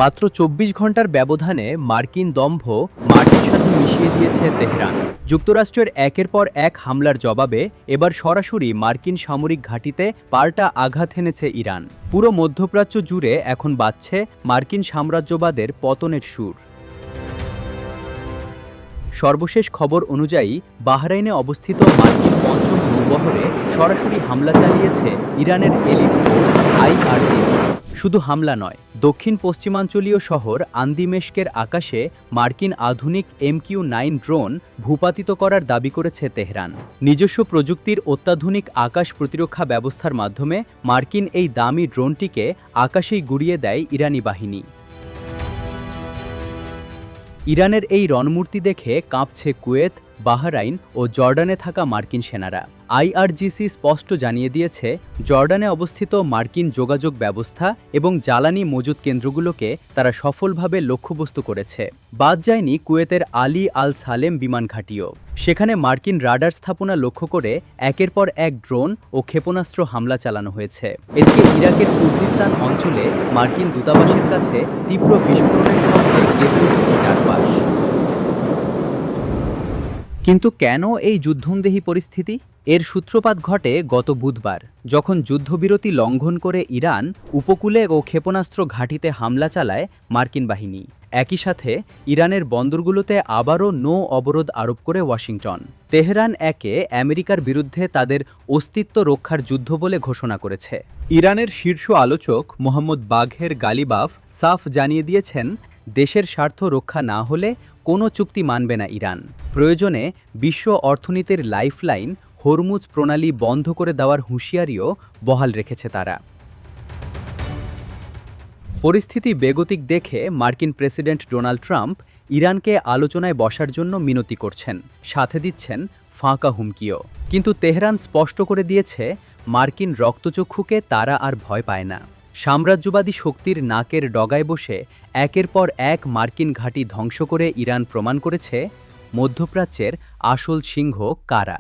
মাত্র ২৪ ঘন্টার ব্যবধানে মার্কিন দম্ভ মাটির সাথে মিশিয়ে দিয়েছে তেহরান। যুক্তরাষ্ট্রের একের পর এক হামলার জবাবে এবার সরাসরি মার্কিন সামরিক ঘাঁটিতে পাল্টা আঘাত এনেছে ইরান। পুরো মধ্যপ্রাচ্য জুড়ে এখন বাজছে মার্কিন সাম্রাজ্যবাদের পতনের সুর। সর্বশেষ খবর অনুযায়ী বাহরাইনে অবস্থিত মার্কিন পঞ্চম নৌবহরে সরাসরি হামলা চালিয়েছে ইরানের এলিট ফোর্স আইআরজিসি। শুধু হামলা নয়, দক্ষিণ পশ্চিমাঞ্চলীয় শহর আন্দিমেশকের আকাশে মার্কিন আধুনিক MQ-9 ড্রোন ভূপাতিত করার দাবি করেছে তেহরান। নিজস্ব প্রযুক্তির অত্যাধুনিক আকাশ প্রতিরক্ষা ব্যবস্থার মাধ্যমে মার্কিন এই দামি ড্রোনটিকে আকাশেই গুড়িয়ে দেয় ইরানি বাহিনী। ইরানের এই রণমূর্তি দেখে কাঁপছে কুয়েত, বাহরাইন ও জর্ডানে থাকা মার্কিন সেনারা। আইআরজিসি স্পষ্ট জানিয়ে দিয়েছে, জর্ডানে অবস্থিত মার্কিন যোগাযোগ ব্যবস্থা এবং জ্বালানি মজুত কেন্দ্রগুলোকে তারা সফলভাবে লক্ষ্যবস্তু করেছে। বাদ যায়নি কুয়েতের আলী আল সালেম বিমান ঘাঁটিও। সেখানে মার্কিন রাডার স্থাপনা লক্ষ্য করে একের পর এক ড্রোন ও ক্ষেপণাস্ত্র হামলা চালানো হয়েছে। এদিকে ইরাকের কুর্দিস্তান অঞ্চলে মার্কিন দূতাবাসের কাছে তীব্র বিস্ফোরণের শব্দে কেঁপে উঠেছে চারপাশ। কিন্তু কেন এই যুদ্ধন্দেহী পরিস্থিতি? এর সূত্রপাত ঘটে গত বুধবার, যখন যুদ্ধবিরতি লঙ্ঘন করে ইরান উপকূলে ও ক্ষেপণাস্ত্র ঘাঁটিতে হামলা চালায় মার্কিন বাহিনী। একই সাথে ইরানের বন্দরগুলোতে আবারও নৌ অবরোধ আরোপ করে ওয়াশিংটন। তেহরান একে আমেরিকার বিরুদ্ধে তাদের অস্তিত্ব রক্ষার যুদ্ধ বলে ঘোষণা করেছে। ইরানের শীর্ষ আলোচক মোহাম্মদ বাঘের গালিবাফ সাফ জানিয়ে দিয়েছেন, দেশের স্বার্থ রক্ষা না হলে কোনো চুক্তি মানবে না ইরান। প্রয়োজনে বিশ্ব অর্থনীতির লাইফলাইন হরমুজ প্রণালী বন্ধ করে দেওয়ার হুঁশিয়ারিও বহাল রেখেছে তারা। পরিস্থিতি বেগতিক দেখে মার্কিন প্রেসিডেন্ট ডোনাল্ড ট্রাম্প ইরানকে আলোচনায় বসার জন্য মিনতি করছেন, সাথে দিচ্ছেন ফাঁকা হুমকিও। কিন্তু তেহরান স্পষ্ট করে দিয়েছে, মার্কিন রক্তচক্ষুকে তারা আর ভয় পায় না। সাম্রাজ্যবাদী শক্তির নাকের ডগায় বসে একের পর এক মার্কিন ঘাঁটি ধ্বংস করে ইরান প্রমাণ করেছে, মধ্যপ্রাচ্যের আসল সিংহ কারা।